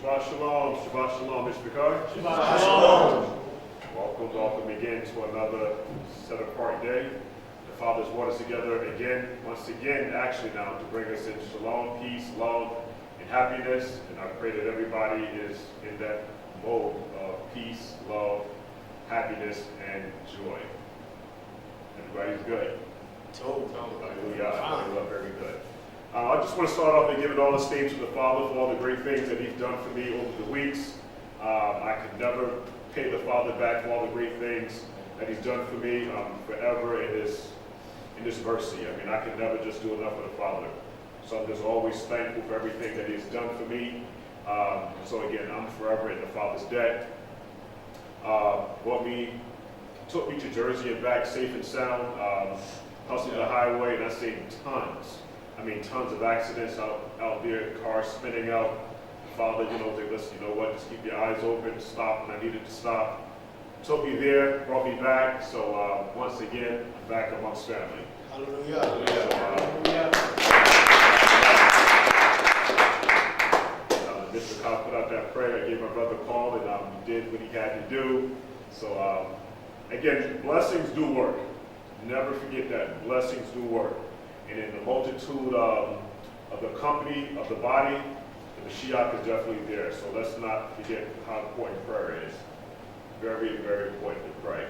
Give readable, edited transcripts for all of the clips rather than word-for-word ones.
Shabbat shalom, Shabbat shalom, Mr. Picard. Shabbat shalom. Welcome again to another set-apart day. The Father's brought us together once again, actually now, to bring us in shalom, peace, love, and happiness. And I pray that everybody is in that mode of peace, love, happiness, and joy. Everybody's good. Hallelujah. Hallelujah. Very good. I just want to start off by giving all the thanks to the Father for all the great things that He's done for me over the weeks. I could never pay the Father back for all the great things that He's done for me forever in His mercy. I mean, I can never just do enough for the Father. So I'm just always thankful for everything that He's done for me. So again, I'm forever in the Father's debt. Took me to Jersey and back safe and sound. Hustled the highway, and I say tons. I mean, tons of accidents out there, cars spinning out. Father, they listen, you know what, just keep your eyes open, stop when I needed to stop. Took me there, brought me back, so once again, I'm back amongst family. Hallelujah. Mr. Cobb put out that prayer, I gave my brother a call, and he did what he had to do. So, again, blessings do work. Never forget that, blessings do work. And in the multitude of the company, of the body, the Mashiyach is definitely there. So let's not forget how important prayer is. Very, very important to pray.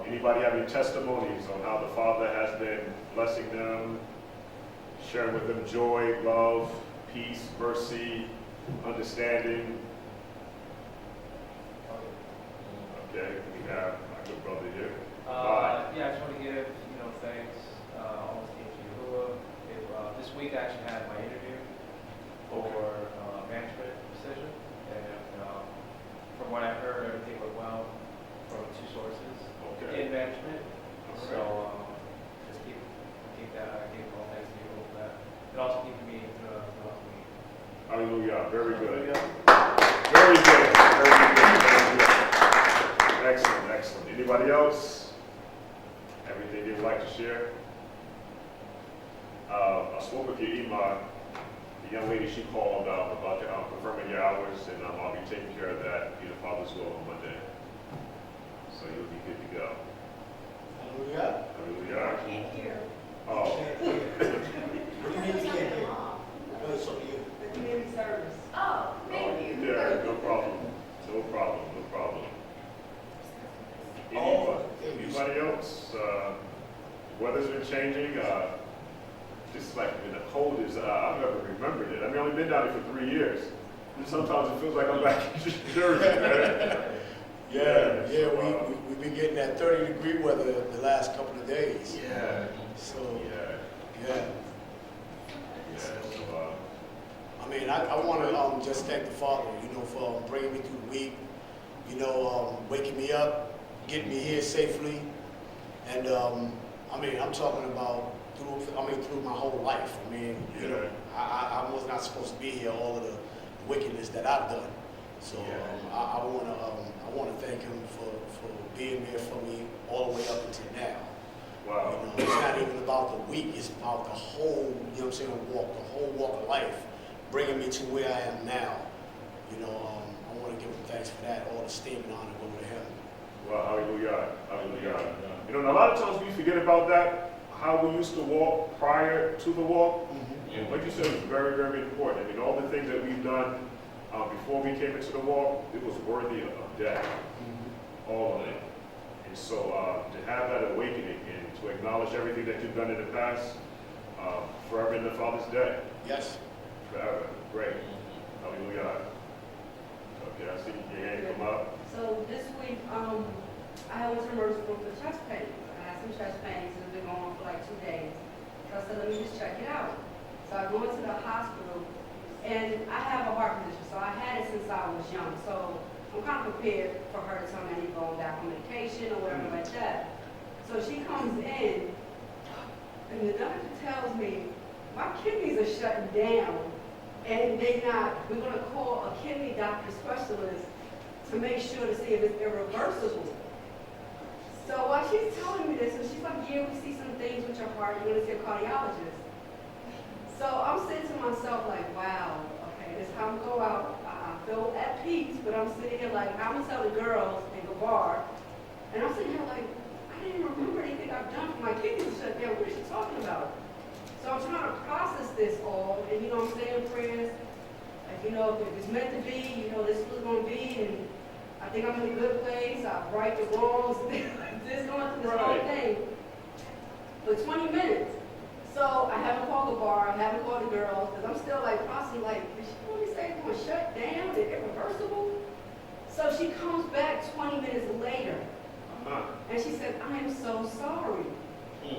Anybody have any testimonies on how the Father has been blessing them, sharing with them joy, love, peace, mercy, understanding? Okay, we have my good brother here. I just want to give thanks almost to Yahuah. This week I actually had my interview for management position, and from what I've heard, everything went well from two sources in management. Okay. So just keep that. I give all thanks to Yahuah for that. And also keeping me throughout the week. Hallelujah. Very good. Very good. Very good. Very good. Excellent. Excellent. Anybody else? Everything they'd like to share? I spoke with your Ima, the young lady she called about confirming your hours, and I'll be taking care of that, be the Father's will on Monday. So you'll be good to go. Hallelujah. Hallelujah. I can't hear. Oh. What do you mean you can't hear? No, it's up to you. The community service. Oh, thank you. Yeah, no problem. No problem. No problem. Anybody else? The weather's been changing. Just like the coldest I've ever remembered it. I mean, I've only been down here for 3 years. And sometimes it feels like I'm back in Jersey, man. We've been getting that 30-degree weather the last couple of days. Yeah. So, Yeah. So, I mean, I want to just thank the Father, for bringing me through the week, waking me up, getting me here safely. And, I'm talking about through my whole life. I mean, I was not supposed to be here, all of the wickedness that I've done. So I want to thank Him for being there for me all the way up until now. Wow. It's not even about the week, it's about the whole, the whole walk of life, bringing me to where I am now. I want to give Him thanks for that. All the steam and honor go to Him. Well, hallelujah. Hallelujah. A lot of times we forget about that, how we used to walk prior to the walk. Mm-hmm. And what you said was very, very important. I mean, all the things that we've done before we came into the walk, it was worthy of death. Mm-hmm. All of it. And so to have that awakening and to acknowledge everything that you've done in the past, forever in the Father's debt. Yes. Forever. Great. Hallelujah. Okay, I see your hand come up. So this week, I was emergency room for chest pains. I had some chest pains that have been going on for like 2 days. So I said, let me just check it out. So I go into the hospital, and I have a heart condition, so I had it since I was young. So I'm kind of prepared for her to tell me I need to go back on medication or whatever like that. So she comes in, and the doctor tells me, my kidneys are shutting down, and we're going to call a kidney doctor specialist to make sure to see if it's irreversible. So while she's telling me this, and she's like, yeah, we see some things with your heart, you're going to see a cardiologist. So I'm saying to myself, like, wow, okay, this time I go out, I feel at peace, but I'm sitting here like, I'm gonna tell the girls in the bar, and I'm sitting here like, I didn't even remember anything I've done for my kidneys to shut down. What is she talking about? So I'm trying to process this all, and I'm saying prayers, like, if it's meant to be, this was gonna be, and I think I'm in a good place. I right the wrongs, this going through this whole thing for 20 minutes. So I haven't called the bar, I haven't called the girls, because I'm still like processing, like, did she really say it's going to shut down and irreversible? So she comes back 20 minutes later, and she said, I am so sorry.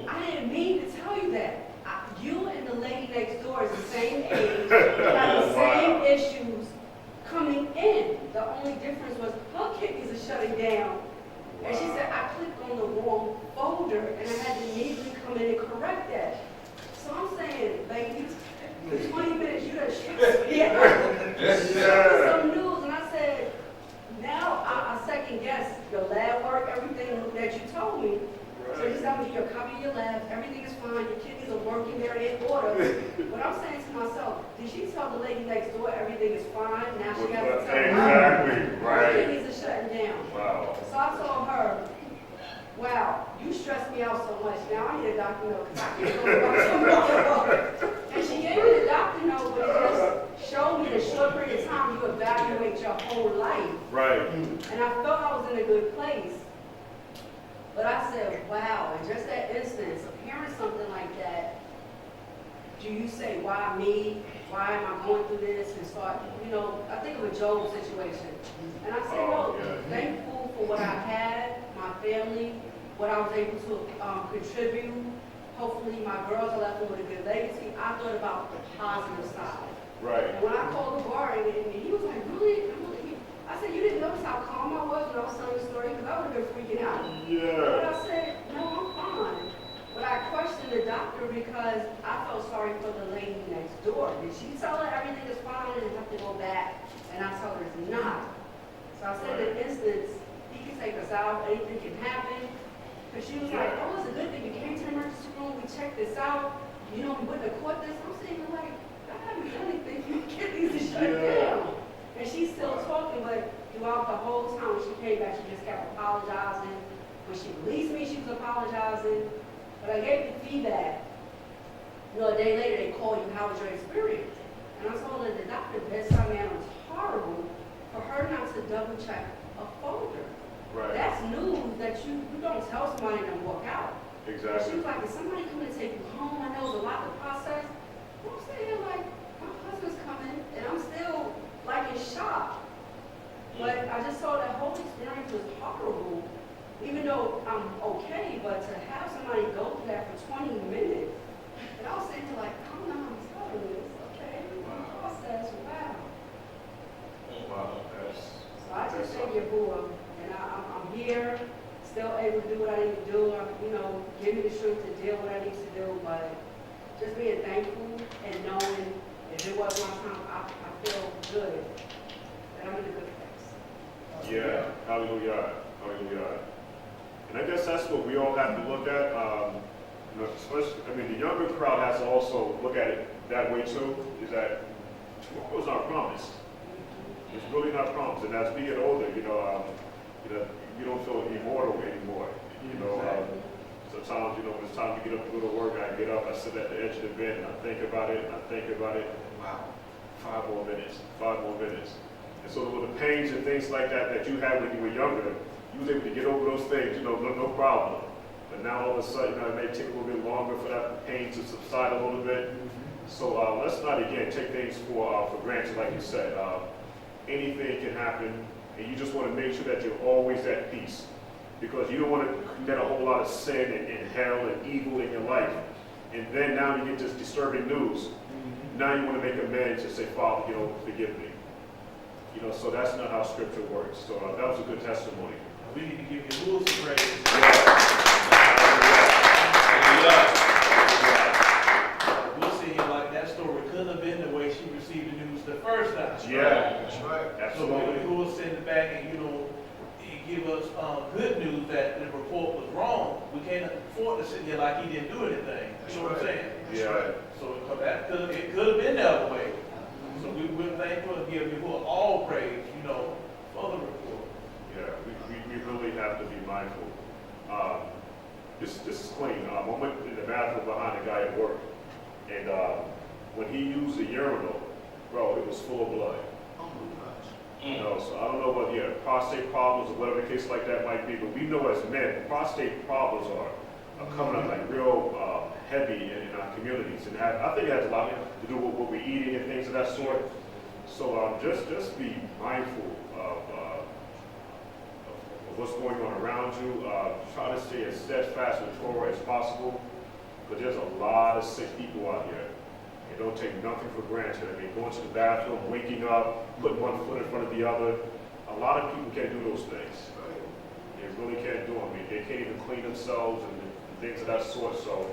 I didn't mean to tell you that. You and the lady next door is the same age, have the same issues coming in. The only difference was her kidneys are shutting down. And she said, I clicked on the wrong folder, and I had to immediately come in and correct that. So I'm saying, ladies, for 20 minutes, you done stressed me out. Some news, and I said, now I second guess your lab work, everything that you told me. So you tell me your copy of your labs, everything is fine, your kidneys are working, they're in order. But I'm saying to myself, did she tell the lady next door everything is fine? Now she has to tell her her kidneys are shutting down. Wow. So I told her, wow, you stressed me out so much. Now I need a doctor note because I can't go about tomorrow. And she gave me the doctor note, but it just showed me in a short period of time you evaluate your whole life. Right. And I felt I was in a good place. But I said, wow, in just that instance of hearing something like that, do you say, why me? Why am I going through this? And start, I think of a Job situation. And I said, no, thankful for what I had, my family, what I was able to contribute. Hopefully my girls are left with a good legacy. I thought about the positive side. Right. And when I called the bar, and he was like, really? I said, you didn't notice how calm I was when I was telling the story? Because I would have been freaking out. Yeah. But I said, no, I'm fine. But I questioned the doctor because I felt sorry for the lady next door. Did she tell her everything is fine and have to go back? And I told her it's not. So I said, in instance, he can take us out, anything can happen. Because she was like, oh, it's a good thing you came to the emergency room, we checked this out. We wouldn't have caught this. I'm saying, like, I haven't done anything. You get these to shut down. And she's still talking, but throughout the whole time when she came back, she just kept apologizing. When she released me, she was apologizing. But I gave the feedback. A day later, they called you, how was your experience? And I told her the doctor bedside manner was horrible for her not to double check a folder. Right. That's news that you don't tell somebody and then walk out. Exactly. She was like, is somebody coming to take you home? I know it's a lot to process. I'm sitting here like, my husband's coming, and I'm still like in shock. But I just saw that whole experience was horrible, even though I'm okay, but to have somebody go through that for 20 minutes, and I was sitting there like, I don't know how I'm telling this, okay? Process, wow. Wow, So I just thank Yahuah, and I'm here, still able to do what I need to do, give me the strength to deal with what I need to do, but just being thankful and knowing if it was my time, I feel good that I'm in a good place. Yeah, hallelujah, hallelujah. And I guess that's what we all have to look at. Especially, the younger crowd has to also look at it that way too, is that tomorrow is not promised. It's really not promised. And as we get older, you don't feel immortal anymore. Sometimes, when it's time to get up to go to work, I get up, I sit at the edge of the bed, and I think about it, Wow, 5 more minutes. And so with the pains and things like that you had when you were younger, you was able to get over those things, no problem. But now all of a sudden, it may take a little bit longer for that pain to subside a little bit. So let's not, again, take things for granted, like you said. Anything can happen, and you just want to make sure that you're always at peace. Because you don't want to commit a whole lot of sin and hell and evil in your life. And then now you get this disturbing news. Now you want to make amends and say, Father, forgive me. So that's not how Scripture works. So that was a good testimony. We need to give you rules of praise. We'll see like that story couldn't have been the way she received the news the first time. Yeah, that's right. So when Absolutely. we will send it back and give us good news that the report was wrong, we can't afford to sit here like he didn't do anything. You know what I'm saying? Yeah. So it could have been the other way. So we're thankful and give you all praise. urinal, bro, it was full of blood. Oh my gosh. You know, so I don't know what, prostate problems or whatever the case like that might be, but we know as men, prostate problems are coming up like real heavy in our communities, and I think it has a lot to do with what we're eating and things of that sort. So just be mindful of what's going on around you. Try to stay as steadfast with Torah as possible, because there's a lot of sick people out here. And don't take nothing for granted. I mean, going to the bathroom, waking up, putting one foot in front of the other. A lot of people can't do those things. They really can't do them. I mean, they can't even clean themselves and things of that sort. So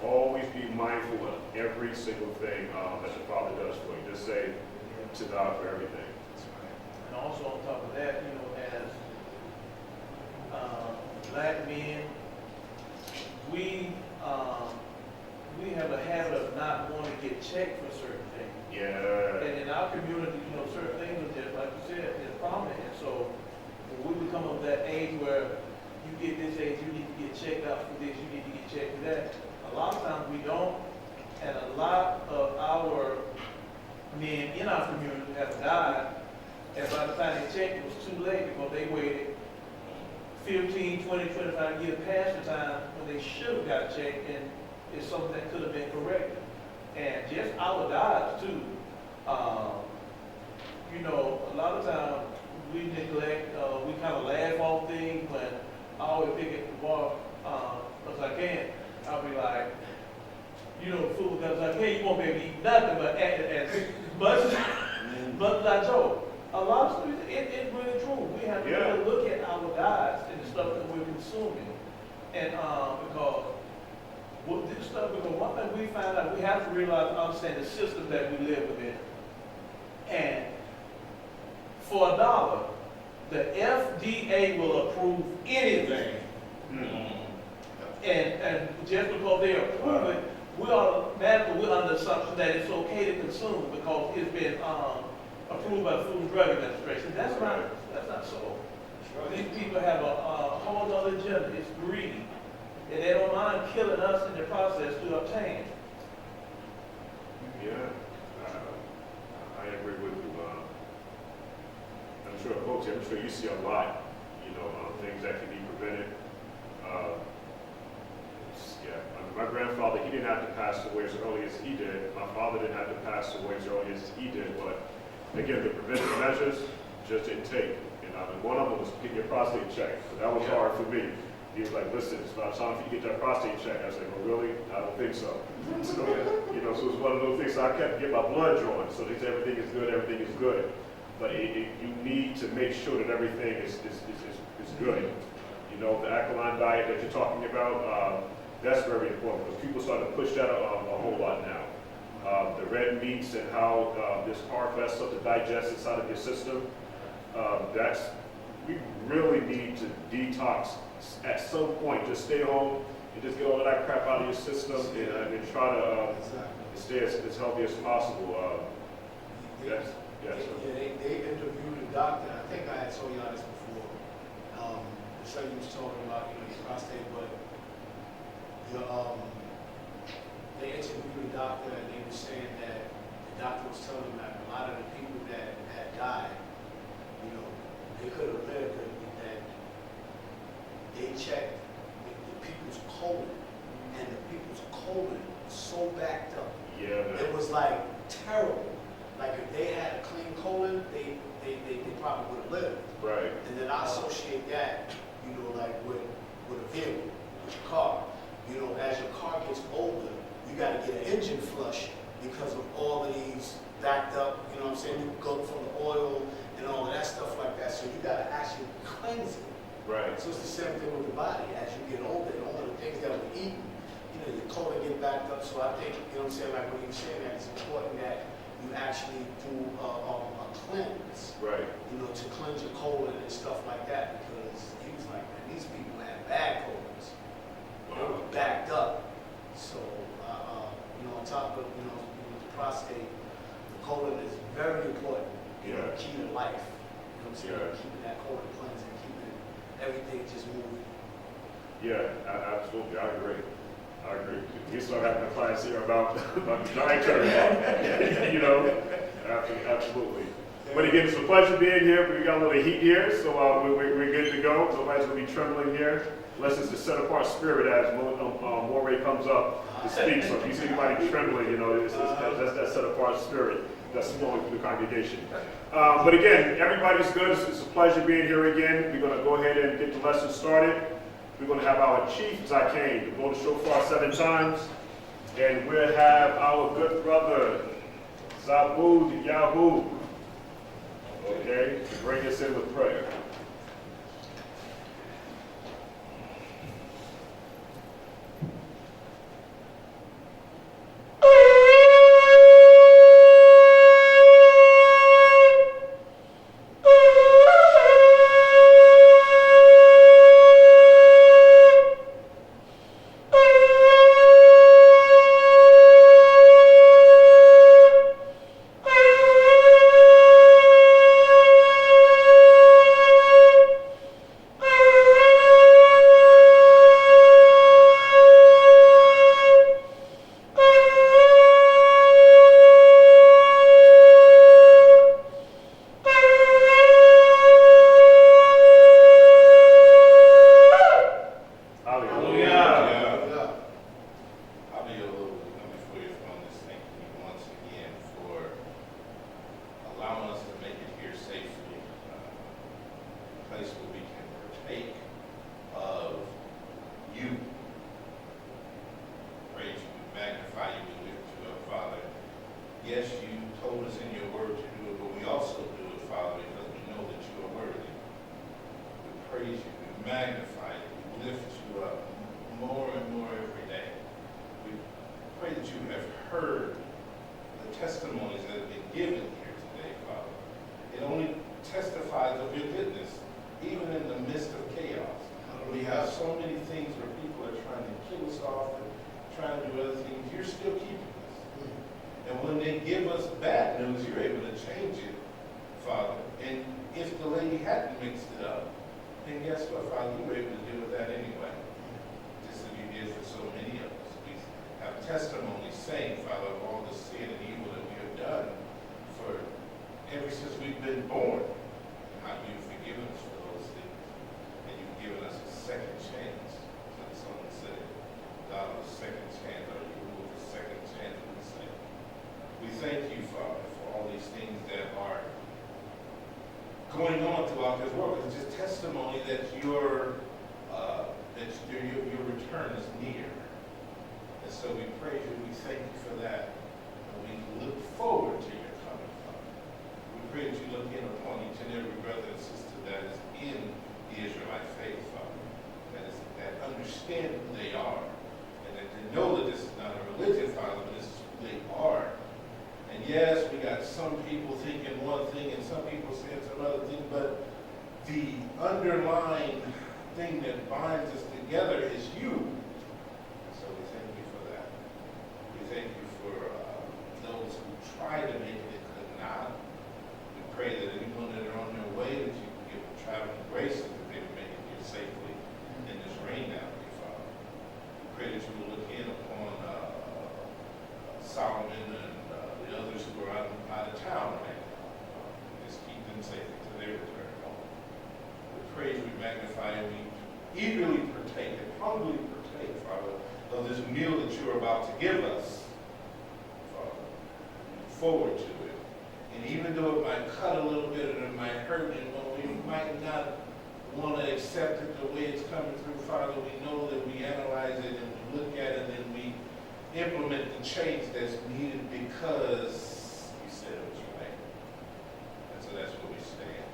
always be mindful of every single thing that the Father does for you. Just say to God for everything. And also on top of that, you know, as black men, we have a habit of not wanting to get checked for certain things. Yeah. And in our community, you know, certain things are just, like you said, is prominent. And so when we become of that age where you get this age, you need to get checked out for this, you need to get checked for that. A lot of times we don't, and a lot of our men in our community have died, and by the time they checked, it was too late because they waited 15, 20, 25 years past the time when they should have got checked, and it's something that could have been corrected. And just our diets too. You know, a lot of times we neglect, we kind of laugh off things when I always pick at the bar, as I can. I'll be like, you know, food comes like, hey, you won't be able to eat nothing but as much as I joke. A lot of stuff, it's really true. We have to really look at our diets and the stuff that we're consuming. And because one thing we find out, we have to realize and understand the system that we live within. And for $1, the FDA will approve anything. And just because they approve it, we automatically we're under the assumption that it's okay to consume because it's been approved by the Food and Drug Administration. That's not so. These people have a whole other agenda. It's greedy. And they don't mind killing us in the process to obtain. Yeah, I agree with you. I'm sure, folks, I'm sure you see a lot, you know, things that can be prevented. My grandfather, he didn't have to pass away as early as he did. My father didn't have to pass away as early as he did. But again, the preventive measures just didn't take. And one of them was getting your prostate checked. So that was hard for me. He was like, listen, it's about time for you to get that prostate checked. I was like, well, really? I don't think so. So, you know, so it was one of those things. So I kept getting my blood drawn. So they said everything is good, everything is good. But you need to make sure that everything is good. You know, the alkaline diet that you're talking about, that's very important because people start to push that a whole lot now. The red meats and how this profess stuff to digest inside of your system, we really need to detox at some point. Just stay home and just get all of that crap out of your system and try to stay as healthy as possible. They interviewed a doctor. I think I had told y'all this before. The son you was talking about, you know, his prostate, but they interviewed a doctor and they were saying that the doctor was telling them that a lot of the people that had died, you know, they could have lived, that they checked the people's colon, and the people's colon was so backed up. Yeah, man. It was like terrible. Like if they had a clean colon, they probably would have lived. Right. And then I associate that, you know, like with a vehicle, with a car. You know, as your car gets older, you got to get an engine flush because of all of these backed up, you know what I'm saying? You go from the oil and all of that stuff like that. So you got to actually cleanse it. Right. So it's the same thing with the body. As you get older, and all of the things that we're eating, you know, your colon get backed up. So I think, you know what I'm saying, like when you're saying that, it's important that you actually do a cleanse. Right. You know, to cleanse your colon and stuff like that, because he was like, man, these people have bad colons. They were backed up. So, you know, on top of, you know, the prostate, the colon is very important. You know, key to life. You know what I'm saying? Keeping that colon cleansed and keeping everything just moving. Yeah, absolutely. I agree. I agree. We start having a class here about giant turkey. You know, absolutely. But again, it's a pleasure being here. We got a little heat here, so we're good to go. Nobody's going to be trembling here, unless it's the set-apart spirit as Moray comes up to speak. So if you see anybody trembling, you know, that's that set-apart spirit that's flowing through the congregation. But again, everybody's good. It's a pleasure being here again. We're going to go ahead and get the lesson started. We're going to have our chief, Zakein, to blow the shofar 7 times. And we'll have our good brother, Zabud Yahuah, okay, to bring us in with prayer. Heard the testimonies that have been given here today, Father. It only testifies of your goodness, even in the midst of chaos. We have so many things where people are trying to kill us off and trying to do other things. You're still keeping us. And when they give us bad news, you're able to change it, Father. And if the lady hadn't mixed it up, then guess what, Father? You were able to deal with that anyway. Just as you did for so many of us. We have testimonies saying, Father, of all the sin and evil that we have done for ever since we've been born. How you've forgiven us for those things. And you've given us a second chance. Like someone said, God of a second chance, or you will a second chance, we say. We thank you, Father, for all these things that are going on throughout this world. It's just testimony that your return is near. And so we praise you, we thank you for that. And we look forward to your coming, Father. We pray that you look in upon each and every brother and sister that is in the Israelite faith, Father. That understand who they are. And that they know that this is not a religion, Father, but this is who they are. And yes, we got some people thinking one thing and some people saying some other thing, but the underlying thing that binds us together is you. So we thank you for that. We thank you for those who try to make it and could not. We pray that anyone that are on their way, that you can give them traveling grace and that they will make it here safely in this rain now, dear Father. We pray that you will look in upon Solomon and the others who are out of town right now. Just keep them safe until they return home. We praise, we magnify, and we eagerly partake and humbly partake, Father, of this meal that you are about to give us, Father. We look forward to it. And even though it might cut a little bit and it might hurt, and we might not want to accept it the way it's coming through, Father, we know that we analyze it and we look at it and we implement the change that's needed because you said it was right. And so that's where we stand.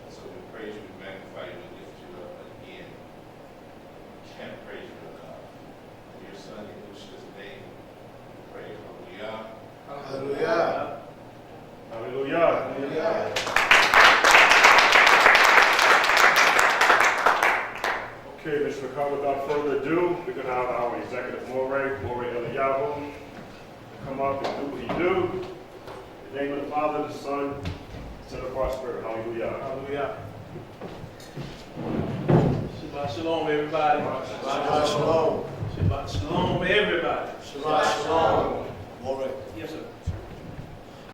And so we praise you, we magnify you, we lift you up again. We can't praise you enough. In your Son, Yahusha's name, we pray. Hallelujah. Hallelujah. Hallelujah. Hallelujah. Okay, Mr. McCall, without further ado, we're going to have our executive Moray Yahuah, come up and do what he do. In the name of the Father, the Son, set apart spirit. Hallelujah. Hallelujah. Shabbat shalom, everybody. Shabbat shalom. Shabbat shalom, everybody. Shabbat